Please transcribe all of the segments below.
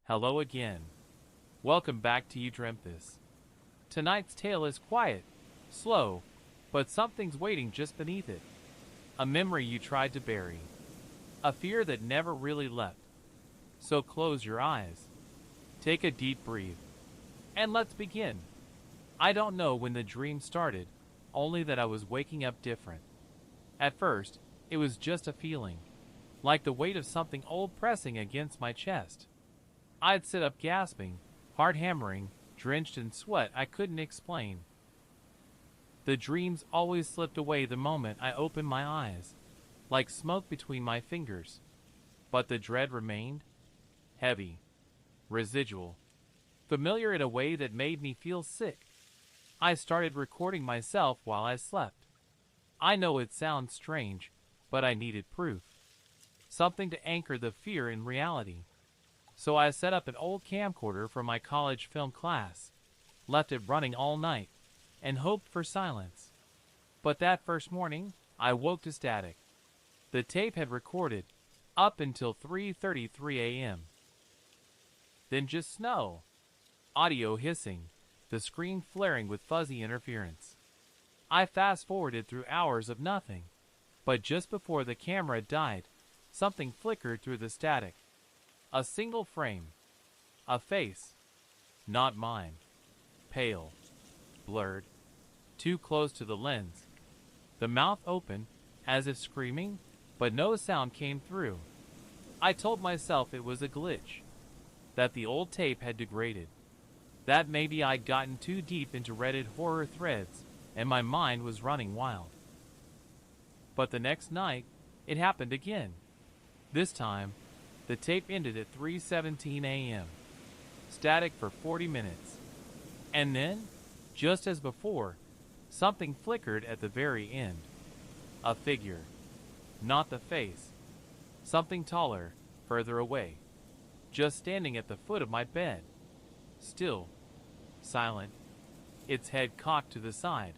Hello again. Welcome back to You Dreamt This. Tonight's tale is quiet, slow, but something's waiting just beneath it. A memory you tried to bury. A fear that never really left. So close your eyes. Take a deep breath. And let's begin. I don't know when the dream started, only that I was waking up different. At first, it was just a feeling, like the weight of something old pressing against my chest. I'd sit up gasping, heart hammering, drenched in sweat I couldn't explain. The dreams always slipped away the moment I opened my eyes, like smoke between my fingers. But the dread remained, heavy, residual, familiar in a way that made me feel sick. I started recording myself while I slept. I know it sounds strange, but I needed proof. Something to anchor the fear in reality. So I set up an old camcorder from my college film class, left it running all night, and hoped for silence. But that first morning, I woke to static. The tape had recorded, up until 3:33 a.m. Then just snow. Audio hissing, the screen flaring with fuzzy interference. I fast-forwarded through hours of nothing, but just before the camera died, something flickered through the static. A single frame. A face. Not mine. Pale. Blurred. Too close to the lens. The mouth open, as if screaming, but no sound came through. I told myself it was a glitch. That the old tape had degraded. That maybe I'd gotten too deep into Reddit horror threads, and my mind was running wild. But the next night, it happened again. This time, the tape ended at 3:17 a.m. Static for 40 minutes. And then, just as before, something flickered at the very end. A figure. Not the face. Something taller, further away. Just standing at the foot of my bed. Still. Silent. Its head cocked to the side.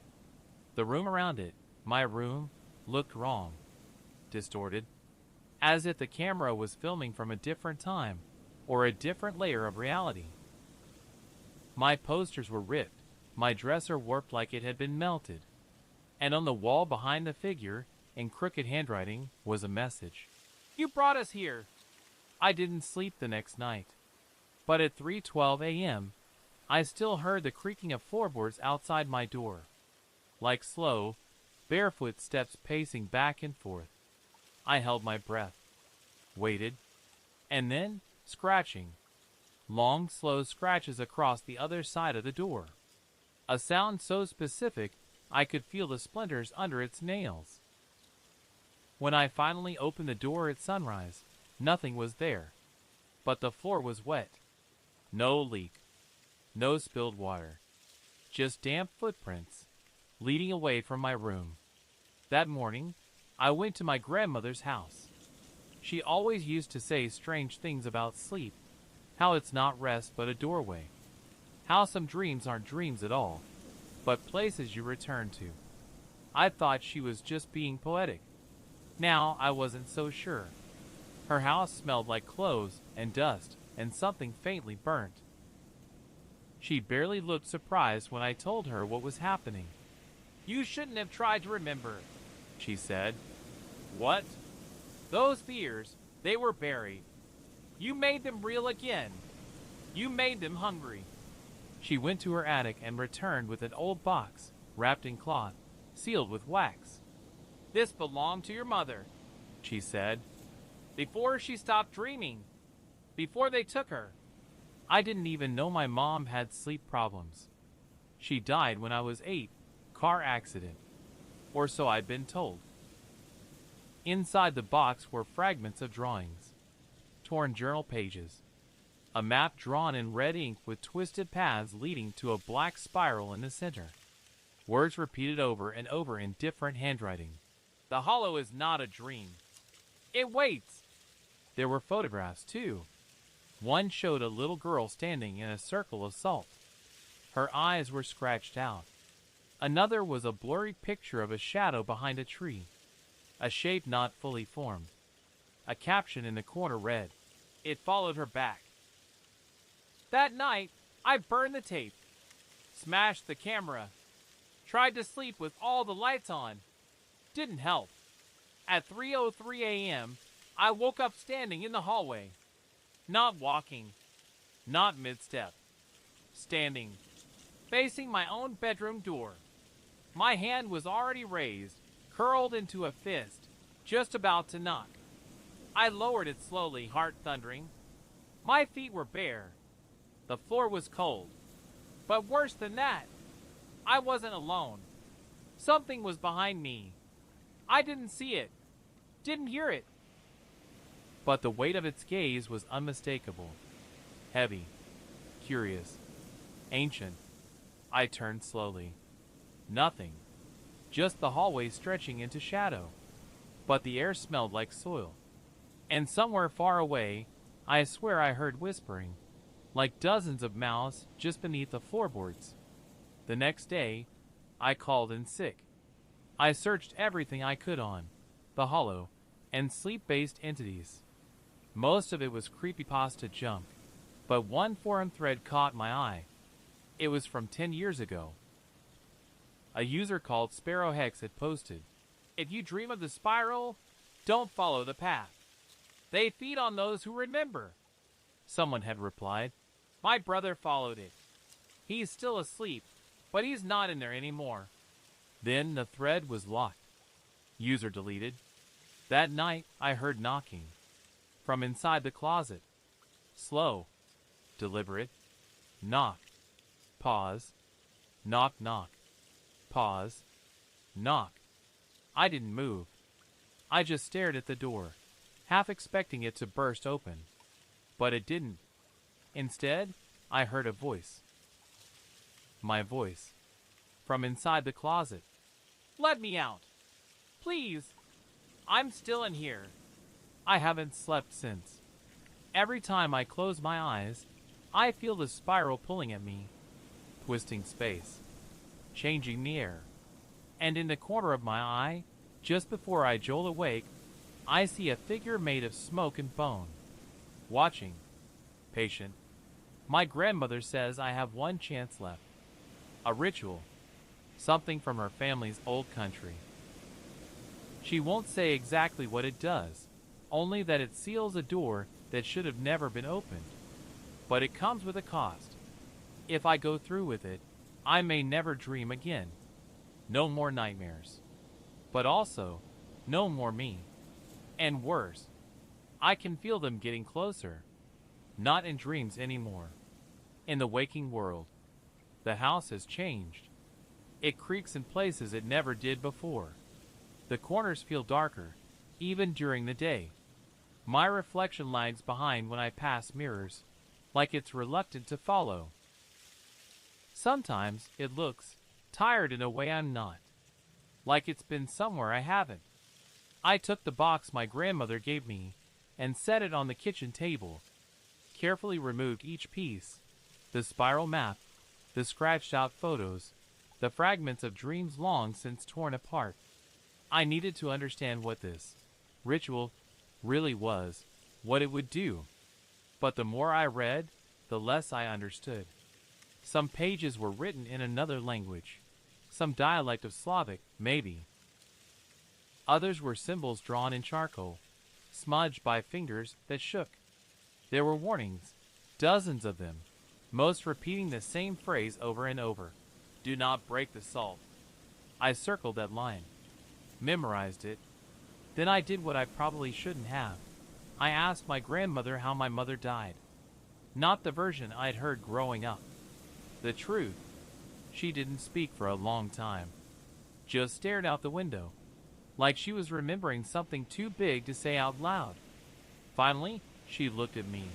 The room around it, my room, looked wrong. Distorted. As if the camera was filming from a different time, or a different layer of reality. My posters were ripped, my dresser warped like it had been melted. And on the wall behind the figure, in crooked handwriting, was a message. "You brought us here!" I didn't sleep the next night. But at 3:12 a.m., I still heard the creaking of floorboards outside my door. Like slow, barefoot steps pacing back and forth. I held my breath. Waited. And then, scratching. Long, slow scratches across the other side of the door. A sound so specific, I could feel the splinters under its nails. When I finally opened the door at sunrise, nothing was there. But the floor was wet. No leak. No spilled water. Just damp footprints, leading away from my room. That morning, I went to my grandmother's house. She always used to say strange things about sleep, how it's not rest but a doorway, how some dreams aren't dreams at all, but places you return to. I thought she was just being poetic. Now I wasn't so sure. Her house smelled like clothes and dust and something faintly burnt. She barely looked surprised when I told her what was happening. "You shouldn't have tried to remember," she said. "What?" "Those fears, they were buried. You made them real again. You made them hungry." She went to her attic and returned with an old box, wrapped in cloth, sealed with wax. "This belonged to your mother," she said, "before she stopped dreaming, before they took her." I didn't even know my mom had sleep problems. She died when I was 8, car accident, or so I'd been told. Inside the box were fragments of drawings, torn journal pages, a map drawn in red ink with twisted paths leading to a black spiral in the center. Words repeated over and over in different handwriting. "The hollow is not a dream. It waits." There were photographs, too. One showed a little girl standing in a circle of salt. Her eyes were scratched out. Another was a blurry picture of a shadow behind a tree, a shape not fully formed. A caption in the corner read, "It followed her back." That night, I burned the tape, smashed the camera, tried to sleep with all the lights on. Didn't help. At 3:03 a.m., I woke up standing in the hallway. Not walking, not mid-step. Standing, facing my own bedroom door. My hand was already raised, curled into a fist, just about to knock. I lowered it slowly, heart thundering. My feet were bare. The floor was cold. But worse than that, I wasn't alone. Something was behind me. I didn't see it, didn't hear it. But the weight of its gaze was unmistakable. Heavy, curious, ancient. I turned slowly. Nothing. Just the hallway stretching into shadow. But the air smelled like soil. And somewhere far away, I swear I heard whispering, like dozens of mouths just beneath the floorboards. The next day, I called in sick. I searched everything I could on the hollow and sleep-based entities. Most of it was creepypasta junk, but one forum thread caught my eye. It was from 10 years ago. A user called Sparrow Hex had posted, "If you dream of the spiral, don't follow the path. They feed on those who remember." Someone had replied, "My brother followed it. He's still asleep, but he's not in there anymore." Then the thread was locked. User deleted. That night, I heard knocking. From inside the closet. Slow. Deliberate. Knock. Pause. Knock, knock. Pause. Knock. I didn't move. I just stared at the door, half expecting it to burst open. But it didn't. Instead, I heard a voice. My voice. From inside the closet. "Let me out. Please. I'm still in here." I haven't slept since. Every time I close my eyes, I feel the spiral pulling at me, twisting space, changing the air. And in the corner of my eye, just before I jolt awake, I see a figure made of smoke and bone. Watching. Patient. My grandmother says I have one chance left. A ritual. Something from her family's old country. She won't say exactly what it does, only that it seals a door that should have never been opened. But it comes with a cost. If I go through with it, I may never dream again. No more nightmares. But also, no more me. And worse, I can feel them getting closer. Not in dreams anymore. In the waking world. The house has changed. It creaks in places it never did before. The corners feel darker, even during the day. My reflection lags behind when I pass mirrors, like it's reluctant to follow. Sometimes it looks tired in a way I'm not, like it's been somewhere I haven't. I took the box my grandmother gave me and set it on the kitchen table, carefully removed each piece, the spiral map, the scratched out photos, the fragments of dreams long since torn apart. I needed to understand what this ritual really was, what it would do. But the more I read, the less I understood. Some pages were written in another language, some dialect of Slavic, maybe. Others were symbols drawn in charcoal, smudged by fingers that shook. There were warnings, dozens of them, most repeating the same phrase over and over. "Do not break the salt." I circled that line, memorized it. Then I did what I probably shouldn't have. I asked my grandmother how my mother died. Not the version I'd heard growing up. The truth. She didn't speak for a long time. Just stared out the window, like she was remembering something too big to say out loud. Finally, she looked at me.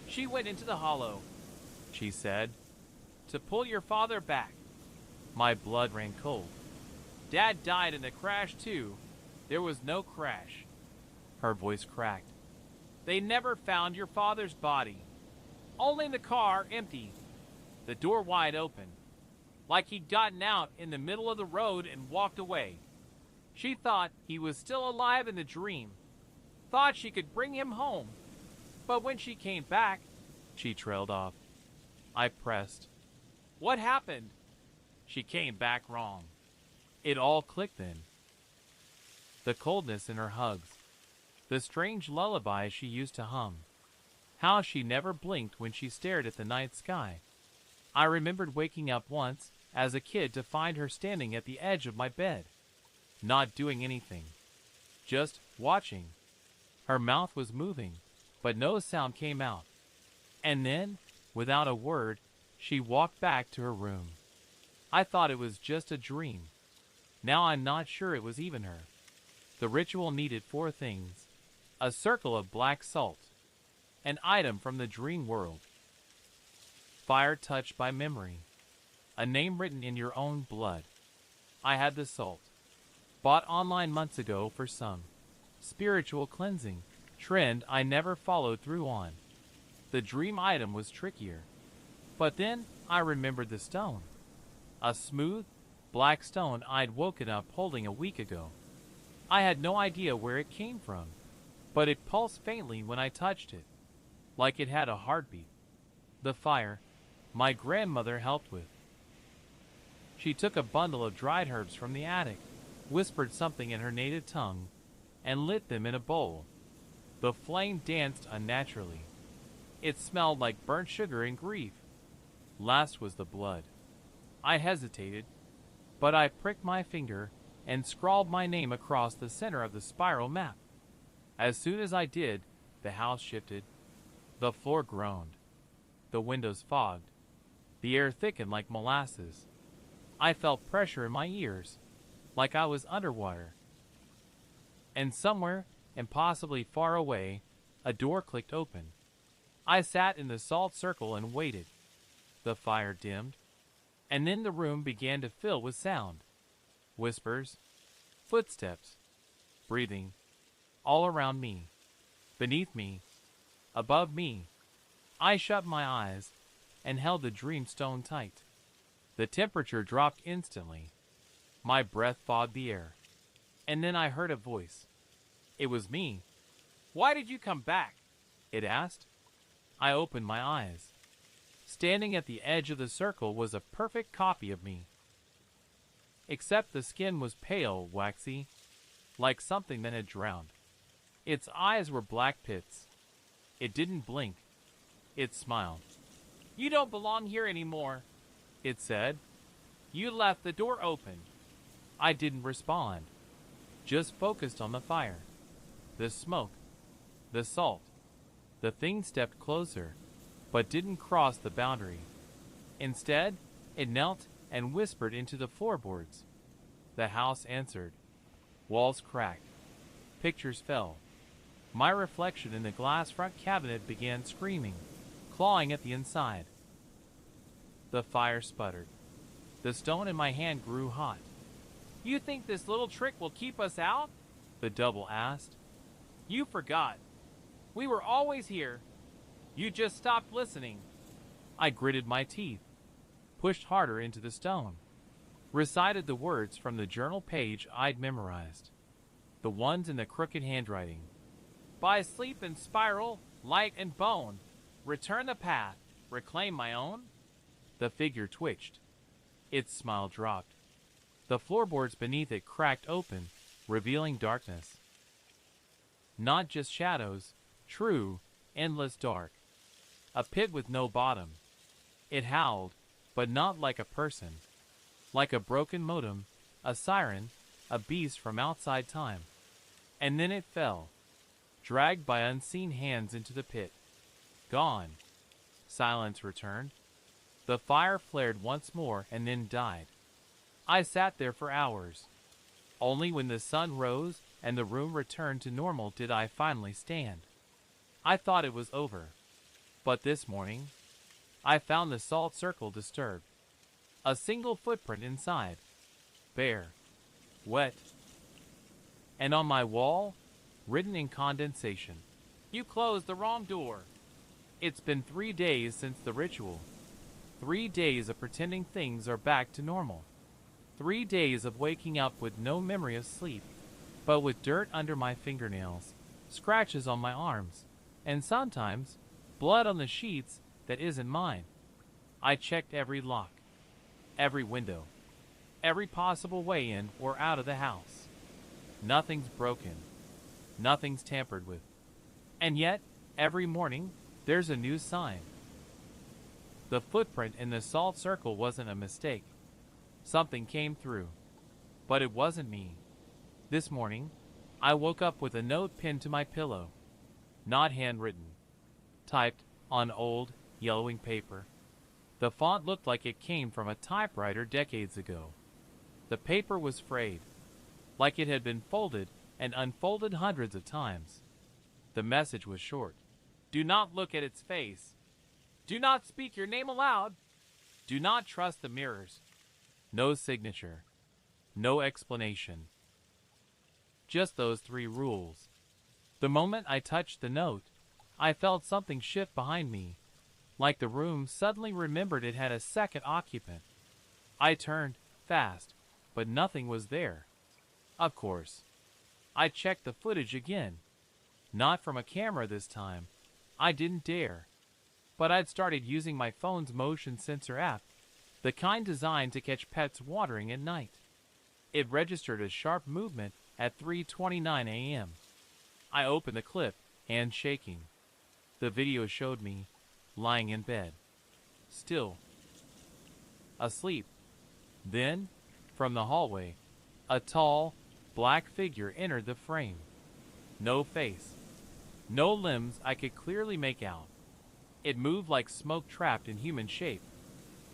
"She went into the hollow," she said, "to pull your father back." My blood ran cold. "Dad died in a crash too." "There was no crash." Her voice cracked. "They never found your father's body. Only the car empty. The door wide open. Like he'd gotten out in the middle of the road and walked away. She thought he was still alive in the dream. Thought she could bring him home. But when she came back, She trailed off. I pressed. What happened? She came back wrong. It all clicked then. The coldness in her hugs. The strange lullaby she used to hum. How she never blinked when she stared at the night sky. I remembered waking up once, as a kid, to find her standing at the edge of my bed. Not doing anything. Just watching. Her mouth was moving, but no sound came out. And then, without a word, she walked back to her room. I thought it was just a dream. Now I'm not sure it was even her. The ritual needed 4 things. A circle of black salt. An item from the dream world. Fire touched by memory. A name written in your own blood. I had the salt. Bought online months ago for some spiritual cleansing trend I never followed through on. The dream item was trickier. But then I remembered the stone. A smooth, black stone I'd woken up holding a week ago. I had no idea where it came from, but it pulsed faintly when I touched it, like it had a heartbeat. The fire my grandmother helped with. She took a bundle of dried herbs from the attic, whispered something in her native tongue, and lit them in a bowl. The flame danced unnaturally. It smelled like burnt sugar and grief. Last was the blood. I hesitated, but I pricked my finger and scrawled my name across the center of the spiral map. As soon as I did, the house shifted. The floor groaned. The windows fogged. The air thickened like molasses. I felt pressure in my ears, like I was underwater. And somewhere, impossibly far away, a door clicked open. I sat in the salt circle and waited. The fire dimmed, and then the room began to fill with sound. Whispers, footsteps, breathing, all around me, beneath me, above me. I shut my eyes and held the dream stone tight. The temperature dropped instantly. My breath fogged the air. And then I heard a voice. It was me. Why did you come back? It asked. I opened my eyes. Standing at the edge of the circle was a perfect copy of me. Except the skin was pale, waxy, like something that had drowned. Its eyes were black pits. It didn't blink. It smiled. You don't belong here anymore, it said. You left the door open. I didn't respond, just focused on the fire, the smoke, the salt. The thing stepped closer, but didn't cross the boundary. Instead, it knelt and whispered into the floorboards. The house answered. Walls cracked. Pictures fell. My reflection in the glass front cabinet began screaming, clawing at the inside. The fire sputtered. The stone in my hand grew hot. You think this little trick will keep us out? The double asked. You forgot. We were always here. You just stopped listening. I gritted my teeth, pushed harder into the stone, recited the words from the journal page I'd memorized, the ones in the crooked handwriting. By sleep and spiral, light and bone, return the path, reclaim my own. The figure twitched. Its smile dropped. The floorboards beneath it cracked open, revealing darkness. Not just shadows, true, endless dark. A pit with no bottom. It howled, but not like a person. Like a broken modem, a siren, a beast from outside time. And then it fell, dragged by unseen hands into the pit. Gone. Silence returned. The fire flared once more and then died. I sat there for hours. Only when the sun rose and the room returned to normal did I finally stand. I thought it was over. But this morning, I found the salt circle disturbed. A single footprint inside. Bare. Wet. And on my wall, written in condensation, you closed the wrong door. It's been 3 days since the ritual. 3 days of pretending things are back to normal. 3 days of waking up with no memory of sleep, but with dirt under my fingernails, scratches on my arms, and sometimes blood on the sheets that isn't mine. I checked every lock, every window, every possible way in or out of the house. Nothing's broken. Nothing's tampered with. And yet, every morning, there's a new sign. The footprint in the salt circle wasn't a mistake. Something came through. But it wasn't me. This morning, I woke up with a note pinned to my pillow. Not handwritten. Typed on old, yellowing paper. The font looked like it came from a typewriter decades ago. The paper was frayed, like it had been folded and unfolded hundreds of times. The message was short. Do not look at its face. Do not speak your name aloud. Do not trust the mirrors. No signature. No explanation. Just those 3 rules. The moment I touched the note, I felt something shift behind me, like the room suddenly remembered it had a second occupant. I turned, fast, but nothing was there. Of course. I checked the footage again. Not from a camera this time. I didn't dare. But I'd started using my phone's motion sensor app, the kind designed to catch pets watering at night. It registered a sharp movement at 3:29 a.m. I opened the clip, hands shaking. The video showed me, lying in bed. Still. Asleep. Then, from the hallway, a tall, black figure entered the frame. No face. No limbs I could clearly make out. It moved like smoke trapped in human shape.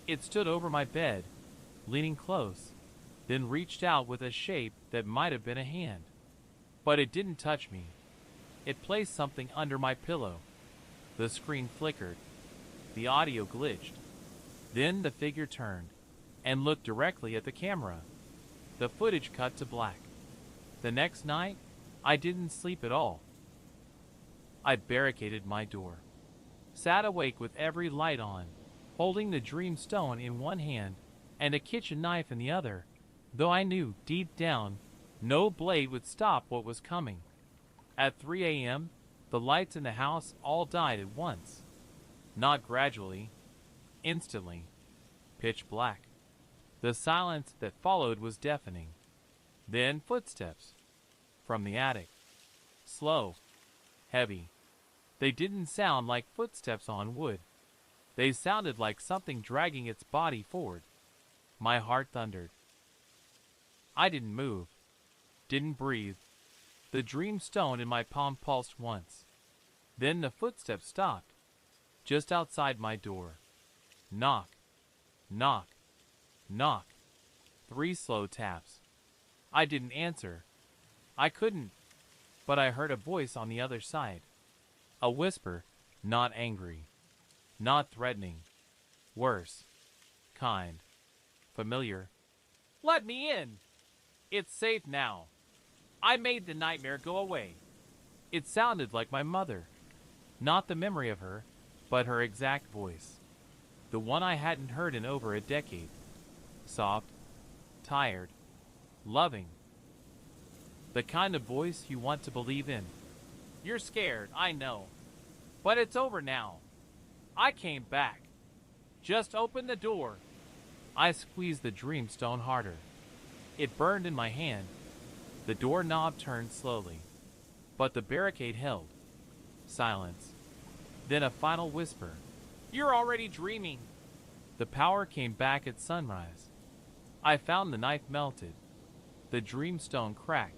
It stood over my bed, leaning close, then reached out with a shape that might have been a hand. But it didn't touch me. It placed something under my pillow. The screen flickered. The audio glitched. Then the figure turned and looked directly at the camera. The footage cut to black. The next night, I didn't sleep at all. I barricaded my door. Sat awake with every light on, holding the dream stone in one hand and a kitchen knife in the other, though I knew deep down no blade would stop what was coming. At 3 a.m., the lights in the house all died at once. Not gradually, instantly. Pitch black. The silence that followed was deafening. Then footsteps. From the attic. Slow. Heavy. They didn't sound like footsteps on wood. They sounded like something dragging its body forward. My heart thundered. I didn't move. Didn't breathe. The dream stone in my palm pulsed once. Then the footsteps stopped. Just outside my door. Knock. Knock. Knock. 3 slow taps. I didn't answer. I couldn't. But I heard a voice on the other side. A whisper, not angry. Not threatening. Worse. Kind. Familiar. Let me in! It's safe now. I made the nightmare go away. It sounded like my mother. Not the memory of her, but her exact voice. The one I hadn't heard in over a decade. Soft. Tired. Loving. The kind of voice you want to believe in. You're scared, I know. But it's over now. I came back. Just open the door. I squeezed the dream stone harder. It burned in my hand. The doorknob turned slowly. But the barricade held. Silence. Then a final whisper. You're already dreaming. The power came back at sunrise. I found the knife melted. The dream stone cracked.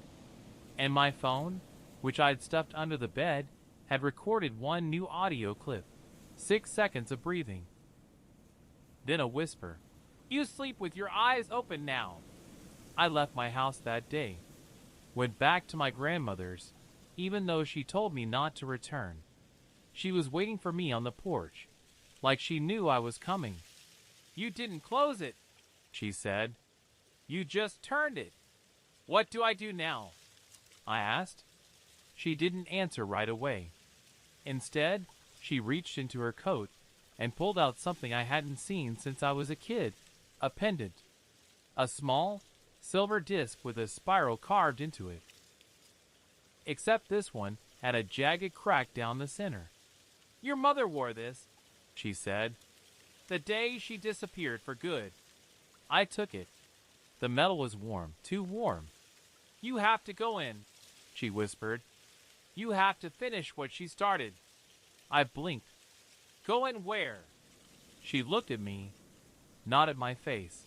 And my phone, which I'd stuffed under the bed, had recorded one new audio clip. 6 seconds of breathing. Then a whisper. You sleep with your eyes open now. I left my house that day. Went back to my grandmother's, even though she told me not to return. She was waiting for me on the porch, like she knew I was coming. You didn't close it, she said. You just turned it. What do I do now? I asked. She didn't answer right away. Instead, she reached into her coat and pulled out something I hadn't seen since I was a kid, a pendant. A small, silver disc with a spiral carved into it. Except this one had a jagged crack down the center. Your mother wore this, she said. The day she disappeared for good. I took it. The metal was warm, too warm. You have to go in, she whispered. You have to finish what she started. I blinked. Go in where? She looked at me, not at my face,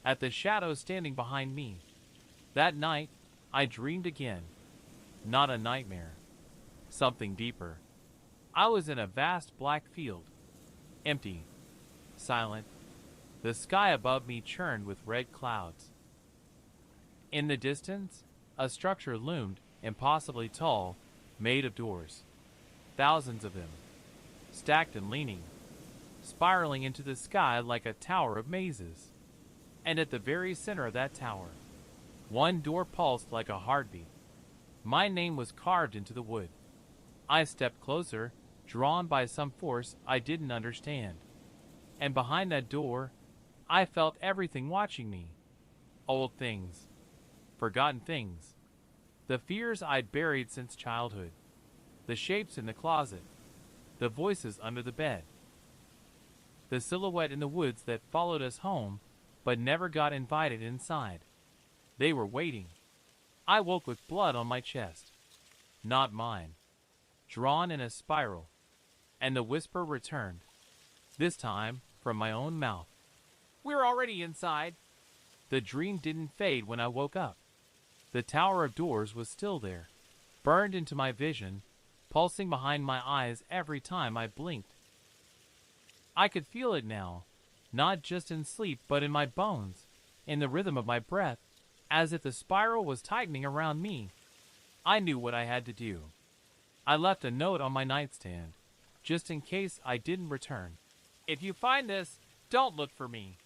at the shadow standing behind me. That night, I dreamed again. Not a nightmare. Something deeper. I was in a vast black field. Empty. Silent. The sky above me churned with red clouds. In the distance, a structure loomed, impossibly tall, made of doors. Thousands of them. Stacked and leaning. Spiraling into the sky like a tower of mazes. And at the very center of that tower, one door pulsed like a heartbeat. My name was carved into the wood. I stepped closer, drawn by some force I didn't understand. And behind that door, I felt everything watching me. Old things. Forgotten things. The fears I'd buried since childhood. The shapes in the closet. The voices under the bed. The silhouette in the woods that followed us home, but never got invited inside. They were waiting. I woke with blood on my chest. Not mine. Drawn in a spiral. And the whisper returned. This time, from my own mouth. We're already inside. The dream didn't fade when I woke up. The tower of doors was still there, burned into my vision, pulsing behind my eyes every time I blinked. I could feel it now, not just in sleep but in my bones, in the rhythm of my breath, as if the spiral was tightening around me. I knew what I had to do. I left a note on my nightstand, just in case I didn't return. If you find this, don't look for me.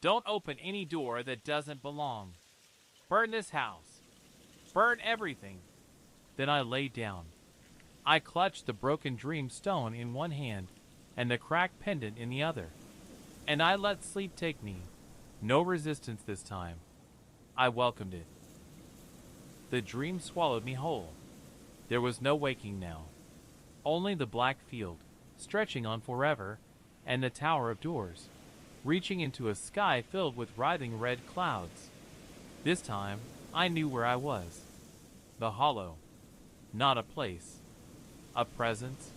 Don't open any door that doesn't belong. Burn this house. Burn everything. Then I lay down. I clutched the broken dream stone in one hand and the cracked pendant in the other. And I let sleep take me. No resistance this time. I welcomed it. The dream swallowed me whole. There was no waking now. Only the black field, stretching on forever, and the tower of doors, reaching into a sky filled with writhing red clouds. This time, I knew where I was. The hollow. Not a place. A presence.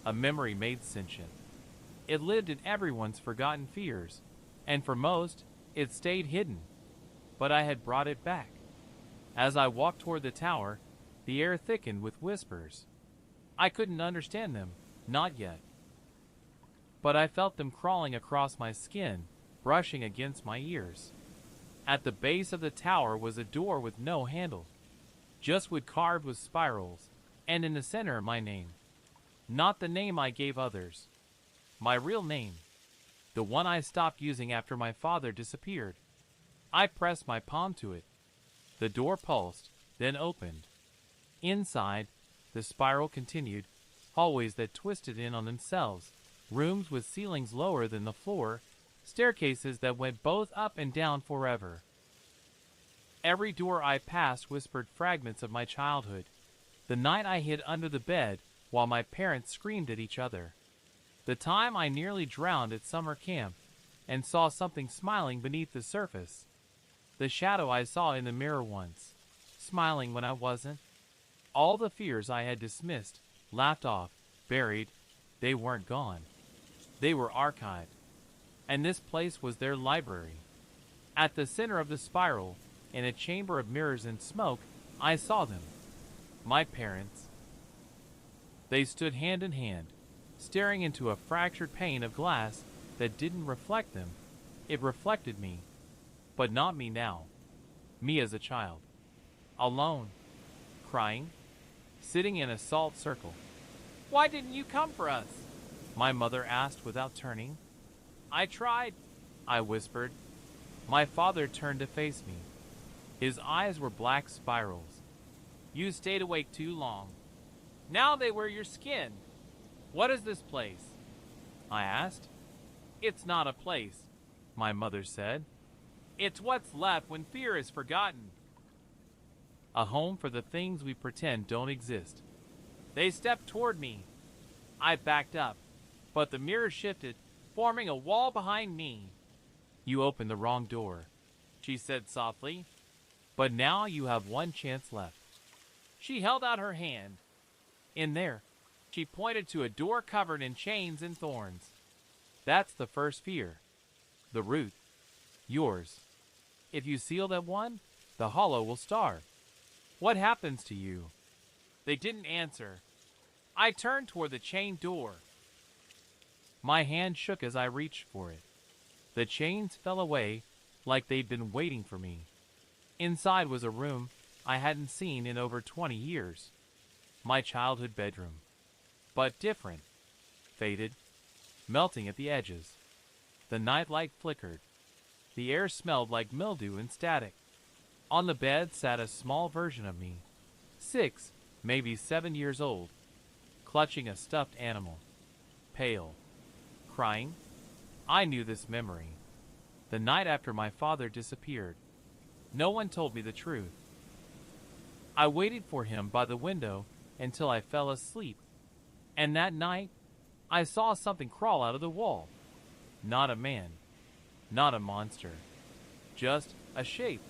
A memory made sentient. It lived in everyone's forgotten fears, and for most, it stayed hidden. But I had brought it back. As I walked toward the tower, the air thickened with whispers. I couldn't understand them, not yet. But I felt them crawling across my skin, brushing against my ears. At the base of the tower was a door with no handle, just wood carved with spirals, and in the center my name. Not the name I gave others. My real name. The one I stopped using after my father disappeared. I pressed my palm to it. The door pulsed, then opened. Inside, the spiral continued, hallways that twisted in on themselves, rooms with ceilings lower than the floor, staircases that went both up and down forever. Every door I passed whispered fragments of my childhood. The night I hid under the bed while my parents screamed at each other. The time I nearly drowned at summer camp and saw something smiling beneath the surface. The shadow I saw in the mirror once, smiling when I wasn't. All the fears I had dismissed, laughed off, buried, they weren't gone. They were archived. And this place was their library. At the center of the spiral, in a chamber of mirrors and smoke, I saw them. My parents. They stood hand in hand, staring into a fractured pane of glass that didn't reflect them. It reflected me, but not me now. Me as a child. Alone. Crying. Sitting in a salt circle. Why didn't you come for us? My mother asked without turning. I tried, I whispered. My father turned to face me. His eyes were black spirals. You stayed awake too long. Now they wear your skin. What is this place? I asked. It's not a place, my mother said. It's what's left when fear is forgotten. A home for the things we pretend don't exist. They stepped toward me. I backed up. but the mirror shifted, forming a wall behind me. You opened the wrong door, she said softly, but now you have one chance left. She held out her hand. In there, she pointed to a door covered in chains and thorns. That's the first fear. The root. Yours. If you seal that one, the hollow will starve. What happens to you? They didn't answer. I turned toward the chained door. My hand shook as I reached for it. The chains fell away like they'd been waiting for me. Inside was a room I hadn't seen in over 20 years. My childhood bedroom. But different. Faded. Melting at the edges. The nightlight flickered. The air smelled like mildew and static. On the bed sat a small version of me. 6, maybe 7 years old. Clutching a stuffed animal. Pale. Crying. I knew this memory. The night after my father disappeared. No one told me the truth. I waited for him by the window until I fell asleep. And that night, I saw something crawl out of the wall. Not a man. Not a monster. Just a shape.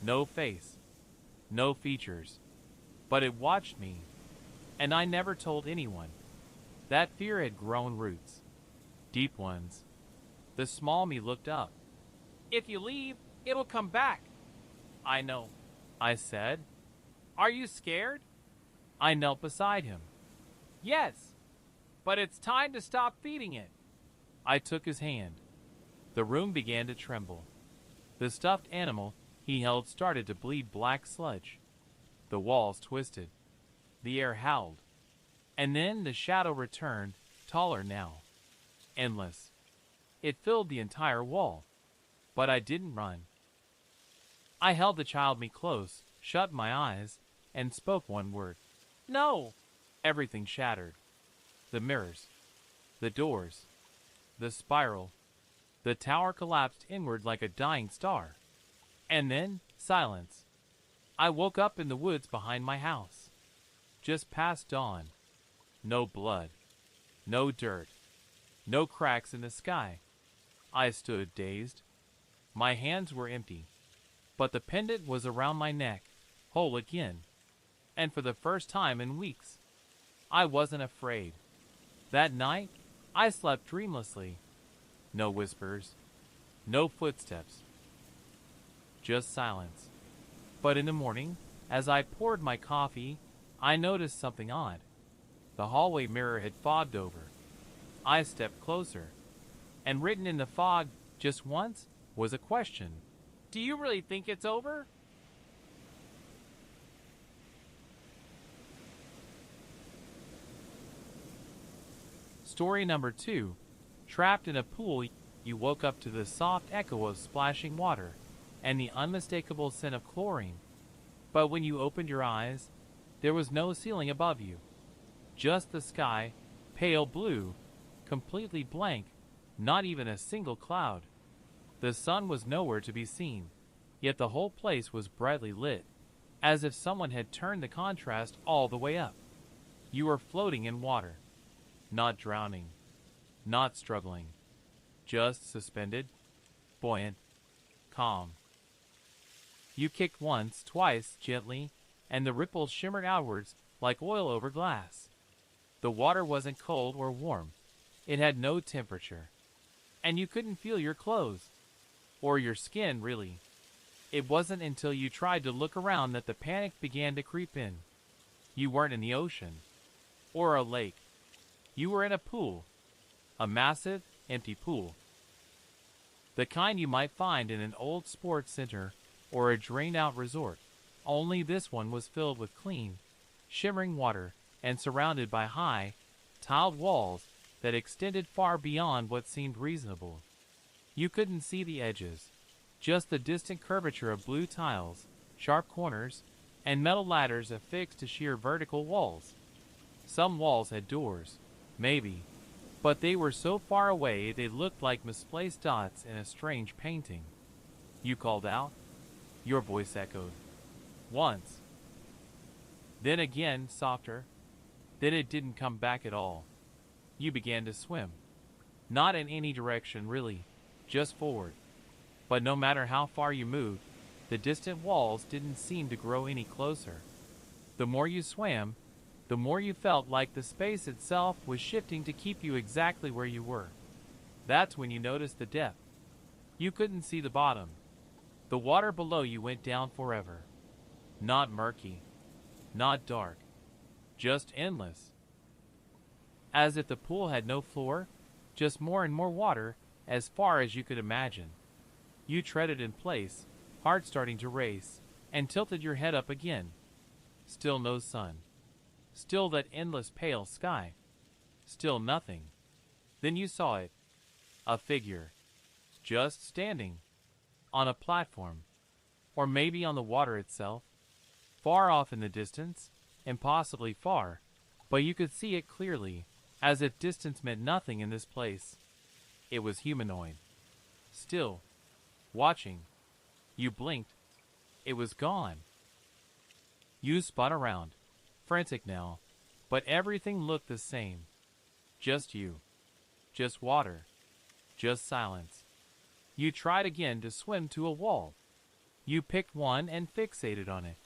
No face. No features. But it watched me. And I never told anyone. That fear had grown roots. Deep ones. The small me looked up. If you leave, it'll come back. I know, I said. Are you scared? I knelt beside him. Yes, but it's time to stop feeding it. I took his hand. The room began to tremble. The stuffed animal he held started to bleed black sludge. The walls twisted. The air howled. And then the shadow returned, taller now. Endless. It filled the entire wall. But I didn't run. I held the child me close, shut my eyes, and spoke one word. No! Everything shattered. The mirrors. The doors. The spiral. The tower collapsed inward like a dying star. And then, silence. I woke up in the woods behind my house. Just past dawn. No blood. No dirt. No cracks in the sky. I stood dazed. My hands were empty. But the pendant was around my neck, whole again. And for the first time in weeks, I wasn't afraid. That night, I slept dreamlessly. No whispers. No footsteps. Just silence. But in the morning, as I poured my coffee, I noticed something odd. The hallway mirror had fogged over. I stepped closer, and written in the fog just once was a question. Do you really think it's over? Story number 2. Trapped in a pool, you woke up to the soft echo of splashing water and the unmistakable scent of chlorine. But when you opened your eyes, there was no ceiling above you. Just the sky, pale blue, completely blank, not even a single cloud. The sun was nowhere to be seen, yet the whole place was brightly lit, as if someone had turned the contrast all the way up. You were floating in water, not drowning, not struggling, just suspended, buoyant, calm. You kicked once, twice, gently, and the ripples shimmered outwards like oil over glass. The water wasn't cold or warm. It had no temperature. And you couldn't feel your clothes. Or your skin, really. It wasn't until you tried to look around that the panic began to creep in. You weren't in the ocean. Or a lake. You were in a pool. A massive, empty pool. The kind you might find in an old sports center or a drained-out resort. Only this one was filled with clean, shimmering water and surrounded by high, tiled walls that extended far beyond what seemed reasonable. You couldn't see the edges, just the distant curvature of blue tiles, sharp corners, and metal ladders affixed to sheer vertical walls. Some walls had doors, maybe, but they were so far away they looked like misplaced dots in a strange painting. You called out. Your voice echoed. Once. Then again, softer. Then it didn't come back at all. You began to swim. Not in any direction, really, just forward. But no matter how far you moved, the distant walls didn't seem to grow any closer. The more you swam, the more you felt like the space itself was shifting to keep you exactly where you were. That's when you noticed the depth. You couldn't see the bottom. The water below you went down forever. Not murky, not dark, just endless. As if the pool had no floor, just more and more water as far as you could imagine. You treaded in place, heart starting to race, and tilted your head up again. Still no sun. Still that endless pale sky. Still nothing. Then you saw it. A figure. Just standing. On a platform. Or maybe on the water itself. Far off in the distance. Impossibly far. But you could see it clearly, as if distance meant nothing in this place. It was humanoid. Still. Watching. You blinked. It was gone. You spun around. Frantic now. But everything looked the same. Just you. Just water. Just silence. You tried again to swim to a wall. You picked one and fixated on it.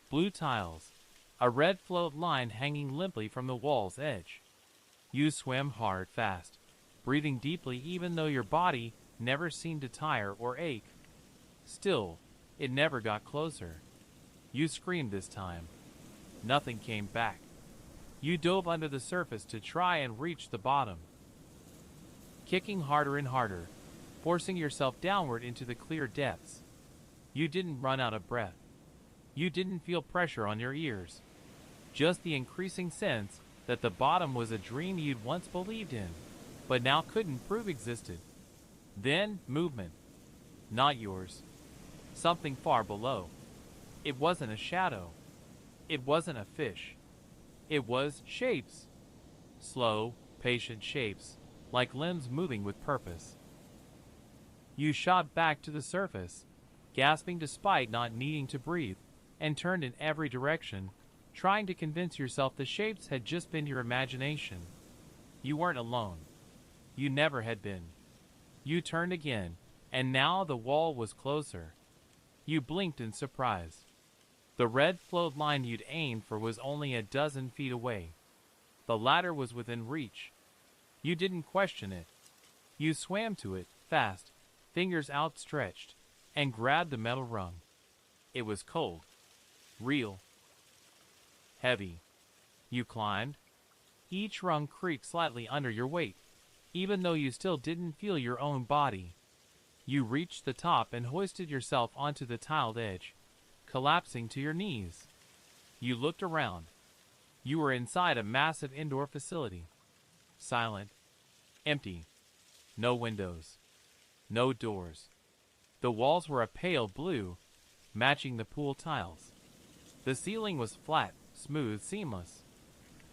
Blue tiles. A red float line hanging limply from the wall's edge. You swam hard, fast, breathing deeply even though your body never seemed to tire or ache. Still, it never got closer. You screamed this time. Nothing came back. You dove under the surface to try and reach the bottom. Kicking harder and harder, forcing yourself downward into the clear depths. You didn't run out of breath. You didn't feel pressure on your ears. Just the increasing sense that the bottom was a dream you'd once believed in, but now couldn't prove existed. Then, movement. Not yours. Something far below. It wasn't a shadow. It wasn't a fish. It was shapes. Slow, patient shapes, like limbs moving with purpose. You shot back to the surface, gasping despite not needing to breathe, and turned in every direction, trying to convince yourself the shapes had just been your imagination. You weren't alone. You never had been. You turned again, and now the wall was closer. You blinked in surprise. The red float line you'd aimed for was only a dozen feet away. The ladder was within reach. You didn't question it. You swam to it, fast, fingers outstretched, and grabbed the metal rung. It was cold. Real. Heavy. You climbed. Each rung creaked slightly under your weight, even though you still didn't feel your own body. You reached the top and hoisted yourself onto the tiled edge, collapsing to your knees. You looked around. You were inside a massive indoor facility. Silent. Empty. No windows. No doors. The walls were a pale blue, matching the pool tiles. The ceiling was flat, smooth, seamless.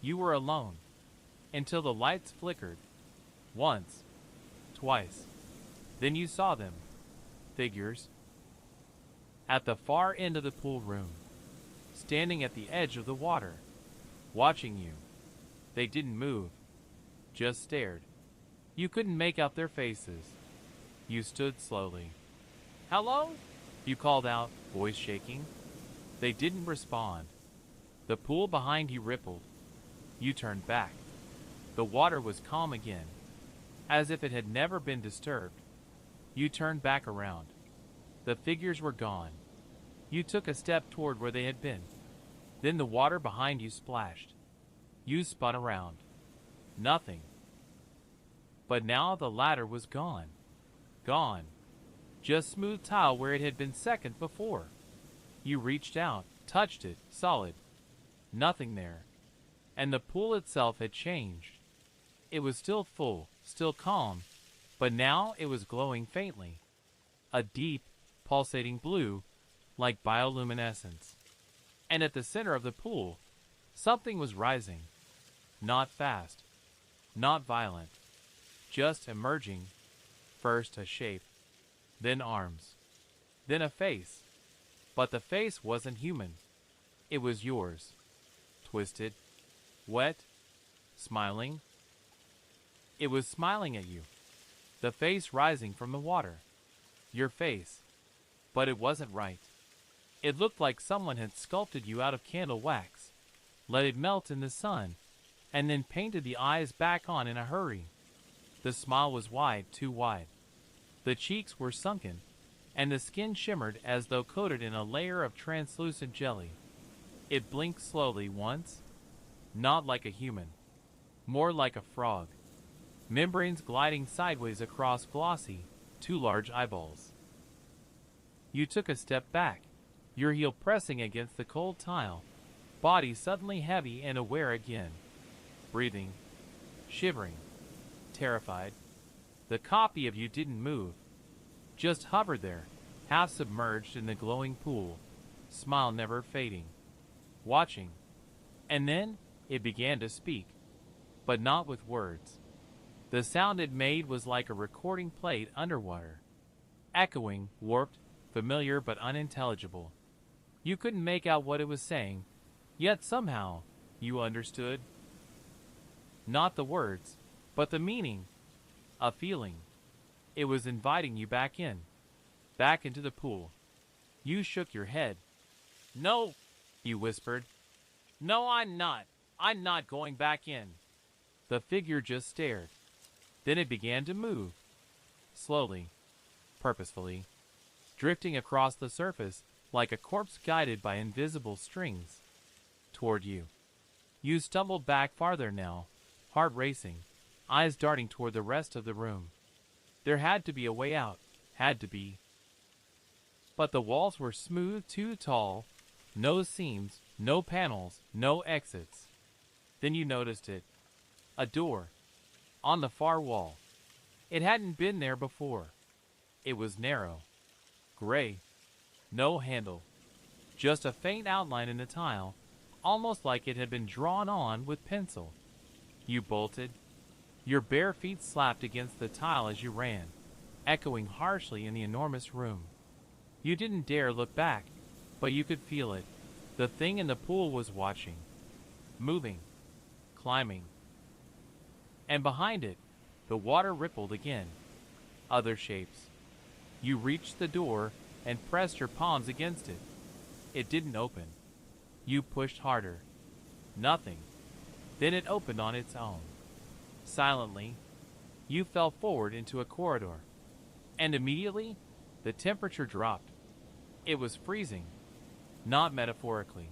You were alone. Until the lights flickered. Once. Twice. Then you saw them. Figures. At the far end of the pool room. Standing at the edge of the water. Watching you. They didn't move. Just stared. You couldn't make out their faces. You stood slowly. "Hello?" you called out, voice shaking. They didn't respond. The pool behind you rippled. You turned back. The water was calm again, as if it had never been disturbed. You turned back around. The figures were gone. You took a step toward where they had been. Then the water behind you splashed. You spun around. Nothing. But now the ladder was gone. Gone. Just smooth tile where it had been seconds before. You reached out, touched it, solid. Nothing there. And the pool itself had changed. It was still full, still calm, but now it was glowing faintly. A deep, pulsating blue, like bioluminescence. And at the center of the pool, something was rising. Not fast. Not violent. Just emerging. First a shape. Then arms. Then a face. But the face wasn't human. It was yours. Twisted. Wet. Smiling. It was smiling at you, the face rising from the water. Your face. But it wasn't right. It looked like someone had sculpted you out of candle wax, let it melt in the sun, and then painted the eyes back on in a hurry. The smile was wide, too wide. The cheeks were sunken, and the skin shimmered as though coated in a layer of translucent jelly. It blinked slowly once, not like a human, more like a frog, membranes gliding sideways across glossy, too large eyeballs. You took a step back, your heel pressing against the cold tile, body suddenly heavy and aware again, breathing, shivering, terrified. The copy of you didn't move, just hovered there, half submerged in the glowing pool, smile never fading, watching. And then it began to speak, but not with words. The sound it made was like a recording played underwater, echoing, warped, familiar but unintelligible. You couldn't make out what it was saying, yet somehow you understood. Not the words, but the meaning, a feeling. It was inviting you back in, back into the pool. You shook your head. "No," you whispered. "No, I'm not. I'm not going back in." The figure just stared. Then it began to move, slowly, purposefully, drifting across the surface like a corpse guided by invisible strings, toward you. You stumbled back farther now, heart racing, eyes darting toward the rest of the room. There had to be a way out, had to be. But the walls were smooth, too tall, no seams, no panels, no exits. Then you noticed it. A door. On the far wall. It hadn't been there before. It was narrow. Gray. No handle. Just a faint outline in the tile, almost like it had been drawn on with pencil. You bolted. Your bare feet slapped against the tile as you ran, echoing harshly in the enormous room. You didn't dare look back, but you could feel it. The thing in the pool was watching, moving, climbing. And behind it, the water rippled again. Other shapes. You reached the door and pressed your palms against it. It didn't open. You pushed harder. Nothing. Then it opened on its own. Silently, you fell forward into a corridor. And immediately, the temperature dropped. It was freezing. Not metaphorically.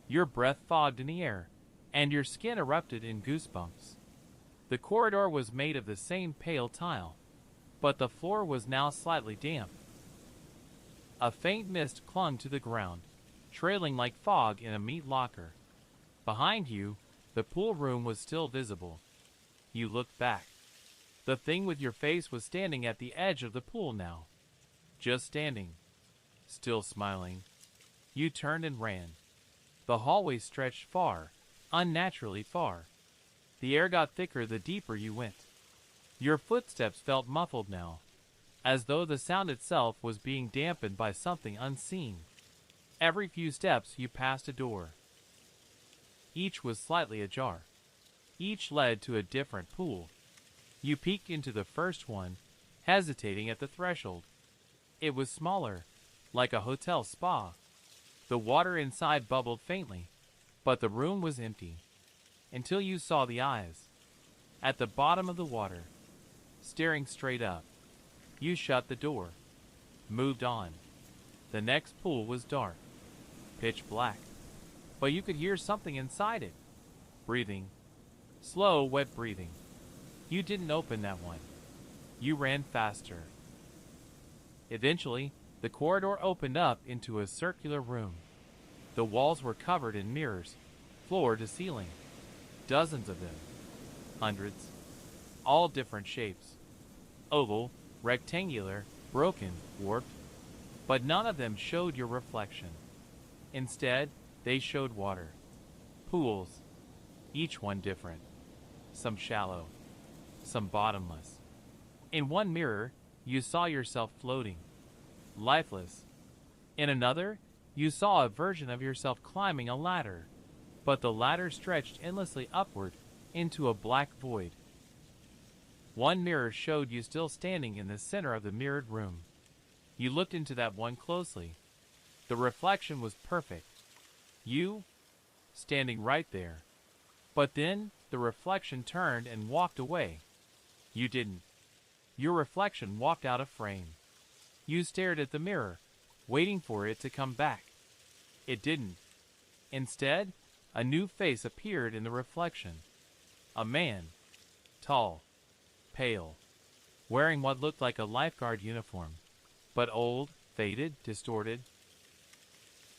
Your breath fogged in the air, and your skin erupted in goosebumps. The corridor was made of the same pale tile, but the floor was now slightly damp. A faint mist clung to the ground, trailing like fog in a meat locker. Behind you, the pool room was still visible. You looked back. The thing with your face was standing at the edge of the pool now. Just standing. Still smiling. You turned and ran. The hallway stretched far, unnaturally far. The air got thicker the deeper you went. Your footsteps felt muffled now, as though the sound itself was being dampened by something unseen. Every few steps you passed a door. Each was slightly ajar. Each led to a different pool. You peeked into the first one, hesitating at the threshold. It was smaller, like a hotel spa. The water inside bubbled faintly, but the room was empty. Until you saw the eyes. At the bottom of the water, staring straight up. You shut the door. Moved on. The next pool was dark. Pitch black. But you could hear something inside it. Breathing. Slow, wet breathing. You didn't open that one. You ran faster. Eventually, the corridor opened up into a circular room. The walls were covered in mirrors, floor to ceiling. Dozens of them. Hundreds. All different shapes. Oval, rectangular, broken, warped. But none of them showed your reflection. Instead, they showed water. Pools. Each one different. Some shallow. Some bottomless. In one mirror, you saw yourself floating. Lifeless. In another, you saw a version of yourself climbing a ladder. But the ladder stretched endlessly upward into a black void. One mirror showed you still standing in the center of the mirrored room. You looked into that one closely. The reflection was perfect. You, standing right there. But then, the reflection turned and walked away. You didn't. Your reflection walked out of frame. You stared at the mirror, waiting for it to come back. It didn't. Instead, a new face appeared in the reflection. A man. Tall. Pale. Wearing what looked like a lifeguard uniform. But old, faded, distorted.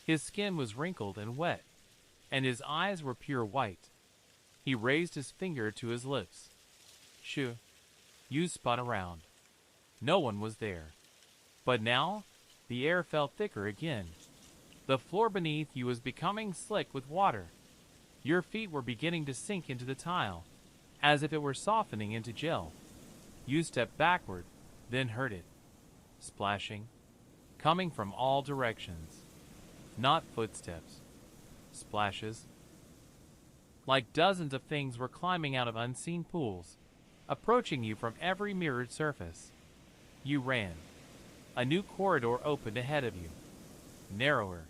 His skin was wrinkled and wet, and his eyes were pure white. He raised his finger to his lips. Shoo. You spun around. No one was there. But now, the air felt thicker again. The floor beneath you was becoming slick with water. Your feet were beginning to sink into the tile, as if it were softening into gel. You stepped backward, then heard it. Splashing. Coming from all directions. Not footsteps. Splashes. Like dozens of things were climbing out of unseen pools, approaching you from every mirrored surface. You ran. A new corridor opened ahead of you. Narrower.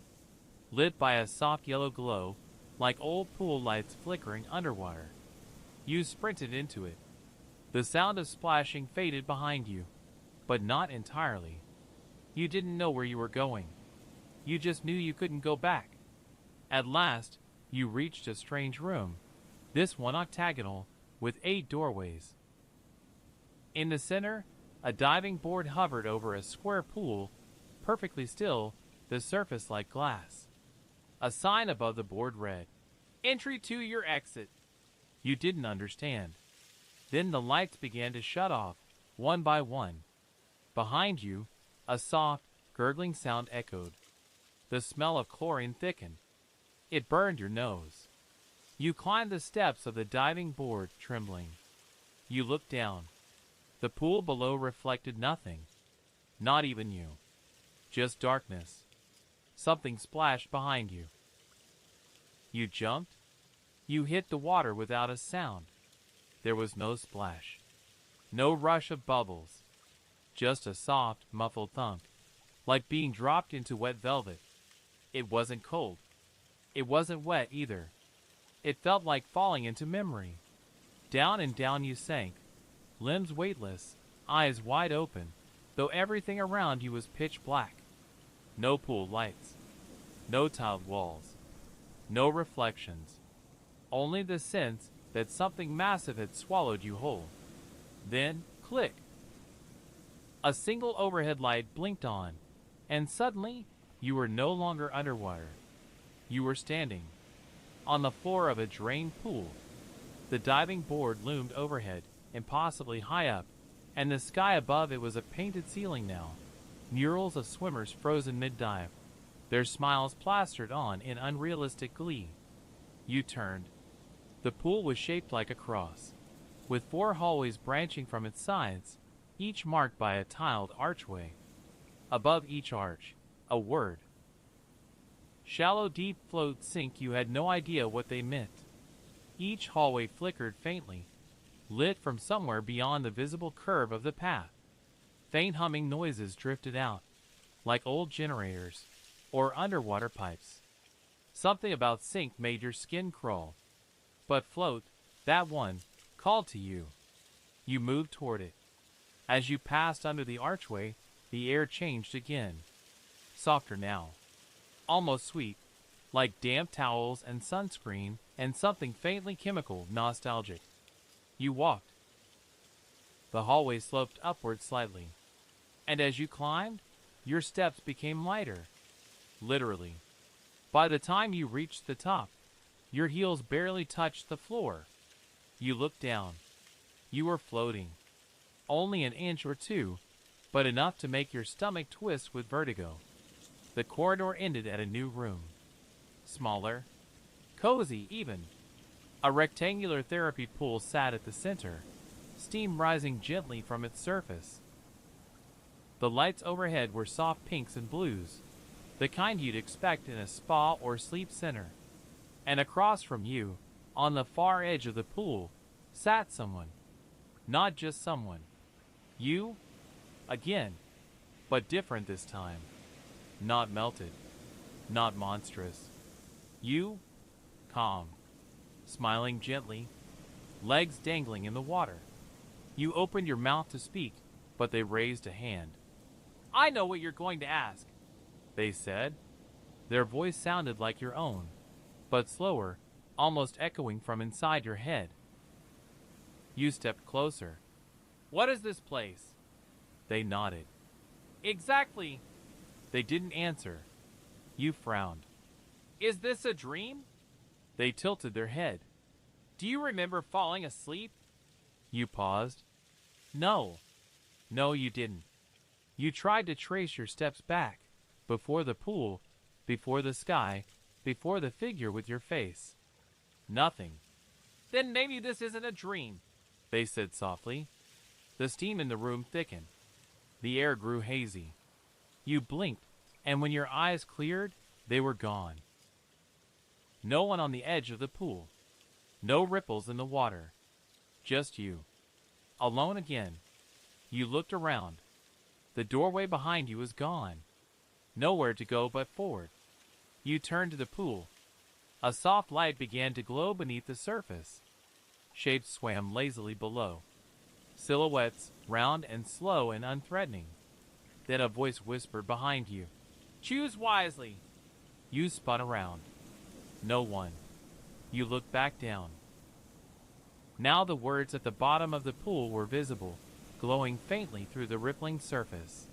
Lit by a soft yellow glow, like old pool lights flickering underwater. You sprinted into it. The sound of splashing faded behind you, but not entirely. You didn't know where you were going. You just knew you couldn't go back. At last, you reached a strange room, this one octagonal, with 8 doorways. In the center, a diving board hovered over a square pool, perfectly still, the surface like glass. A sign above the board read, "Entry to your exit." You didn't understand. Then the lights began to shut off, one by one. Behind you, a soft, gurgling sound echoed. The smell of chlorine thickened. It burned your nose. You climbed the steps of the diving board, trembling. You looked down. The pool below reflected nothing. Not even you. Just darkness. Something splashed behind you. You jumped. You hit the water without a sound. There was no splash. No rush of bubbles. Just a soft, muffled thunk, like being dropped into wet velvet. It wasn't cold. It wasn't wet either. It felt like falling into memory. Down and down you sank, limbs weightless, eyes wide open, though everything around you was pitch black. No pool lights. No tiled walls. No reflections. Only the sense that something massive had swallowed you whole. Then, click. A single overhead light blinked on, and suddenly, you were no longer underwater. You were standing on the floor of a drained pool. The diving board loomed overhead, impossibly high up, and the sky above it was a painted ceiling now. Murals of swimmers frozen mid-dive, their smiles plastered on in unrealistic glee. You turned. The pool was shaped like a cross, with 4 hallways branching from its sides, each marked by a tiled archway. Above each arch, a word. Shallow, deep, float, sink. You had no idea what they meant. Each hallway flickered faintly, lit from somewhere beyond the visible curve of the path. Faint humming noises drifted out, like old generators or underwater pipes. Something about sink made your skin crawl. But float, that one, called to you. You moved toward it. As you passed under the archway, the air changed again. Softer now. Almost sweet, like damp towels and sunscreen and something faintly chemical, nostalgic. You walked. The hallway sloped upward slightly, and as you climbed, your steps became lighter. Literally. By the time you reached the top, your heels barely touched the floor. You looked down. You were floating. Only an inch or 2, but enough to make your stomach twist with vertigo. The corridor ended at a new room. Smaller. Cozy, even. A rectangular therapy pool sat at the center, steam rising gently from its surface. The lights overhead were soft pinks and blues, the kind you'd expect in a spa or sleep center. And across from you, on the far edge of the pool, sat someone. Not just someone. You, again, but different this time. Not melted. Not monstrous. You, calm. Smiling gently, legs dangling in the water. You opened your mouth to speak, but they raised a hand. I know what you're going to ask, they said. Their voice sounded like your own, but slower, almost echoing from inside your head. You stepped closer. What is this place? They nodded. Exactly. They didn't answer. You frowned. Is this a dream? They tilted their head. Do you remember falling asleep? You paused. No. No, you didn't. You tried to trace your steps back, before the pool, before the sky, before the figure with your face. Nothing. Then maybe this isn't a dream, they said softly. The steam in the room thickened. The air grew hazy. You blinked, and when your eyes cleared, they were gone. No one on the edge of the pool. No ripples in the water. Just you. Alone again. You looked around. The doorway behind you was gone. Nowhere to go but forward. You turned to the pool. A soft light began to glow beneath the surface. Shapes swam lazily below. Silhouettes, round and slow and unthreatening. Then a voice whispered behind you. Choose wisely. You spun around. No one. You looked back down. Now the words at the bottom of the pool were visible, glowing faintly through the rippling surface.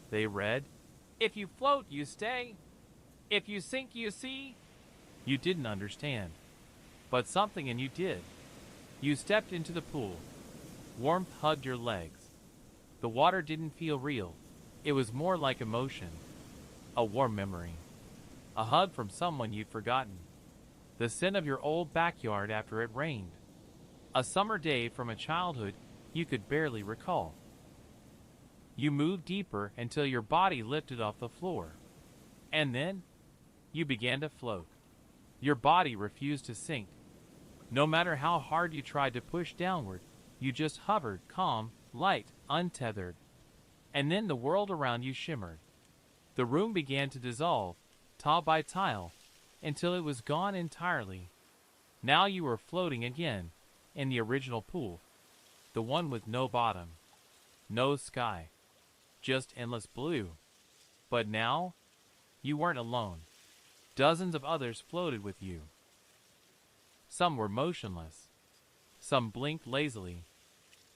They read, If you float, you stay. If you sink, you see. You didn't understand, but something in you did. You stepped into the pool. Warmth hugged your legs. The water didn't feel real. It was more like emotion. A warm memory. A hug from someone you'd forgotten. The scent of your old backyard after it rained. A summer day from a childhood you could barely recall. You moved deeper until your body lifted off the floor. And then, you began to float. Your body refused to sink. No matter how hard you tried to push downward, you just hovered, calm, light, untethered. And then the world around you shimmered. The room began to dissolve, tile by tile, until it was gone entirely. Now you were floating again, in the original pool. The one with no bottom. No sky. Just endless blue. But now, you weren't alone. Dozens of others floated with you. Some were motionless. Some blinked lazily.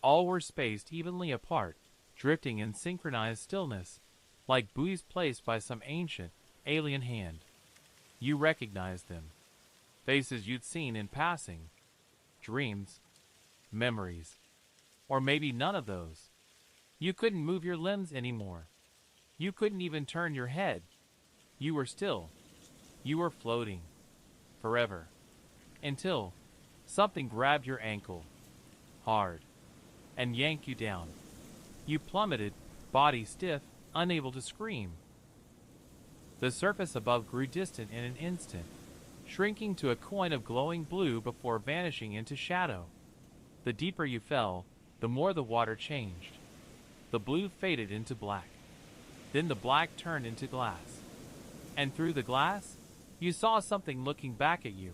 All were spaced evenly apart, drifting in synchronized stillness, like buoys placed by some ancient, alien hand. You recognized them. Faces you'd seen in passing. Dreams. Memories. Or maybe none of those. You couldn't move your limbs anymore. You couldn't even turn your head. You were still. You were floating. Forever. Until something grabbed your ankle. Hard. And yanked you down. You plummeted, body stiff, unable to scream. The surface above grew distant in an instant, shrinking to a coin of glowing blue before vanishing into shadow. The deeper you fell, the more the water changed. The blue faded into black. Then the black turned into glass. And through the glass, you saw something looking back at you.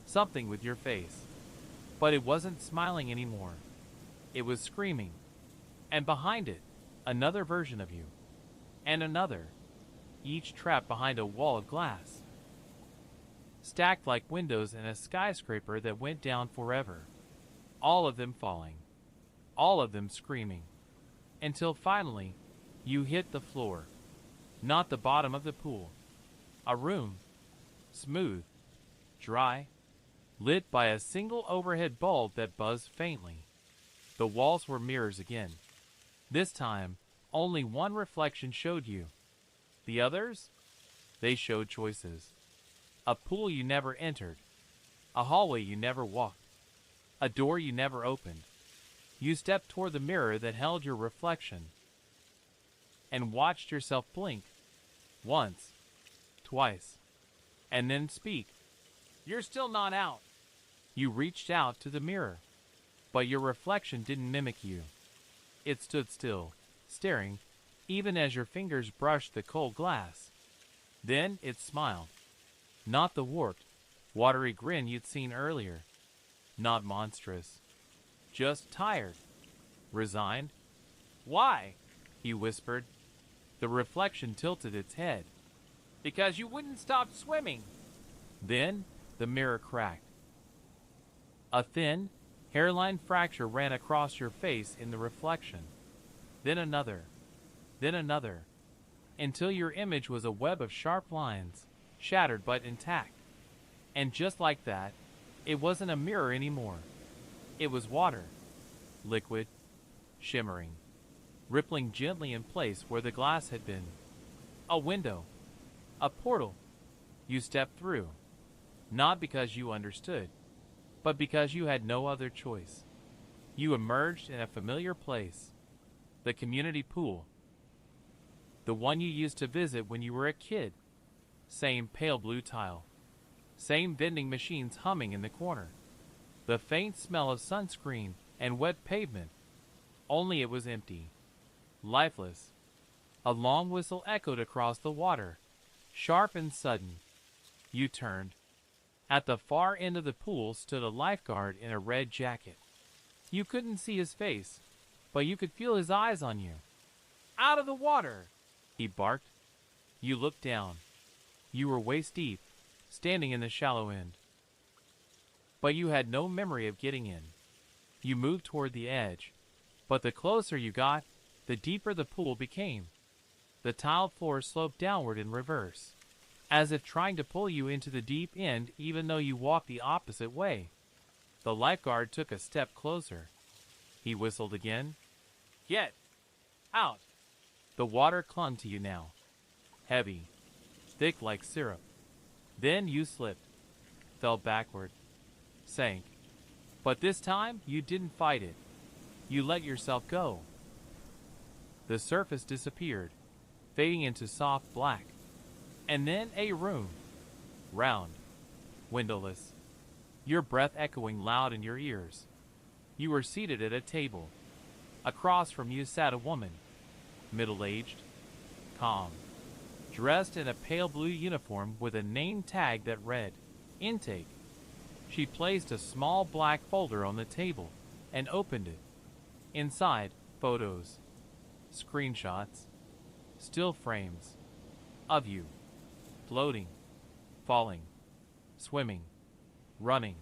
Something with your face. But it wasn't smiling anymore. It was screaming. And behind it, another version of you. And another. Each trapped behind a wall of glass. Stacked like windows in a skyscraper that went down forever. All of them falling. All of them screaming. Until finally, you hit the floor. Not the bottom of the pool. A room. Smooth. Dry. Lit by a single overhead bulb that buzzed faintly. The walls were mirrors again. This time, only one reflection showed you. The others? They showed choices. A pool you never entered. A hallway you never walked. A door you never opened. You stepped toward the mirror that held your reflection. And watched yourself blink. Once. Twice. And then speak. You're still not out. You reached out to the mirror. But your reflection didn't mimic you. It stood still, staring, even as your fingers brushed the cold glass. Then it smiled. Not the warped, watery grin you'd seen earlier. Not monstrous. Just tired. Resigned. "Why?" he whispered. The reflection tilted its head. "Because you wouldn't stop swimming." Then the mirror cracked. A thin, hairline fracture ran across your face in the reflection. Then another. Then another. Until your image was a web of sharp lines, shattered but intact. And just like that, it wasn't a mirror anymore. It was water. Liquid. Shimmering. Rippling gently in place where the glass had been. A window. A portal. You stepped through. Not because you understood, but because you had no other choice. You emerged in a familiar place. The community pool. The one you used to visit when you were a kid. Same pale blue tile. Same vending machines humming in the corner. The faint smell of sunscreen and wet pavement. Only it was empty. Lifeless. A long whistle echoed across the water, sharp and sudden. You turned. At the far end of the pool stood a lifeguard in a red jacket. You couldn't see his face, but you could feel his eyes on you. "Out of the water!" he barked. You looked down. You were waist deep, standing in the shallow end. But you had no memory of getting in. You moved toward the edge, but the closer you got, the deeper the pool became. The tiled floor sloped downward in reverse, as if trying to pull you into the deep end even though you walked the opposite way. The lifeguard took a step closer. He whistled again. "Get out!" The water clung to you now, heavy, thick like syrup. Then you slipped, fell backward, sank. But this time you didn't fight it. You let yourself go. The surface disappeared, fading into soft black. And then a room. Round. Windowless. Your breath echoing loud in your ears. You were seated at a table. Across from you sat a woman. Middle-aged. Calm. Dressed in a pale blue uniform with a name tag that read, "Intake." She placed a small black folder on the table and opened it. Inside, photos. Screenshots. Still frames. Of you. Floating. Falling. Swimming. Running.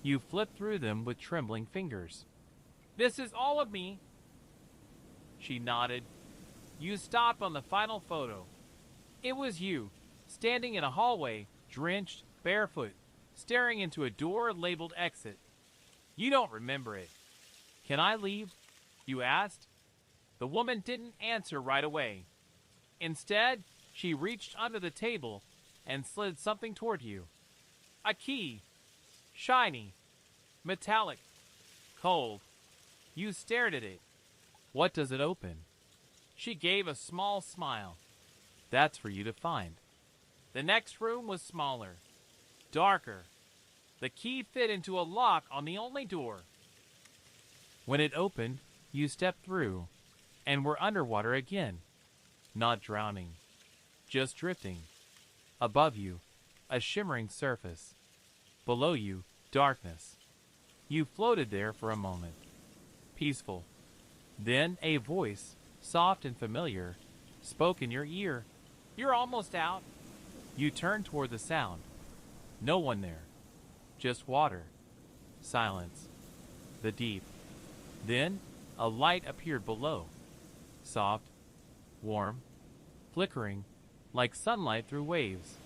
You flipped through them with trembling fingers. "This is all of me." She nodded. You stopped on the final photo. It was you, standing in a hallway, drenched, barefoot, staring into a door labeled exit. You don't remember it. "Can I leave?" you asked. The woman didn't answer right away. Instead, she reached under the table and slid something toward you. A key. Shiny. Metallic. Cold. You stared at it. "What does it open?" She gave a small smile. "That's for you to find." The next room was smaller. Darker. The key fit into a lock on the only door. When it opened, you stepped through, and were underwater again. Not drowning. Just drifting. Above you, a shimmering surface. Below you, darkness. You floated there for a moment. Peaceful. Then a voice, soft and familiar, spoke in your ear. "You're almost out." You turned toward the sound. No one there. Just water. Silence. The deep. Then a light appeared below. Soft. Warm. Flickering. Like sunlight through waves.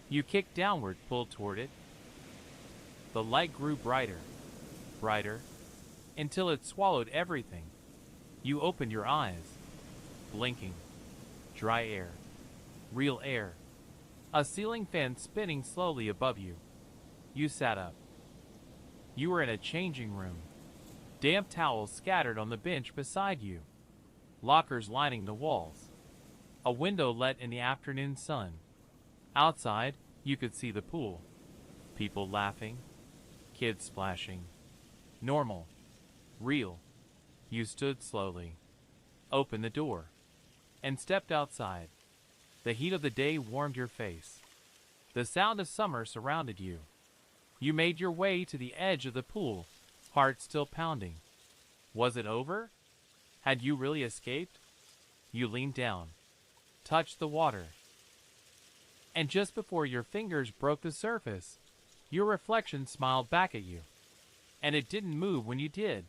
You kicked downward, pulled toward it. The light grew brighter. Brighter. Until it swallowed everything. You opened your eyes. Blinking. Dry air. Real air. A ceiling fan spinning slowly above you. You sat up. You were in a changing room. Damp towels scattered on the bench beside you. Lockers lining the walls. A window let in the afternoon sun. Outside, you could see the pool. People laughing. Kids splashing. Normal. Real. You stood slowly, opened the door, and stepped outside. The heat of the day warmed your face. The sound of summer surrounded you. You made your way to the edge of the pool, heart still pounding. Was it over? Had you really escaped? You leaned down, touched the water, and just before your fingers broke the surface, your reflection smiled back at you. And it didn't move when you did.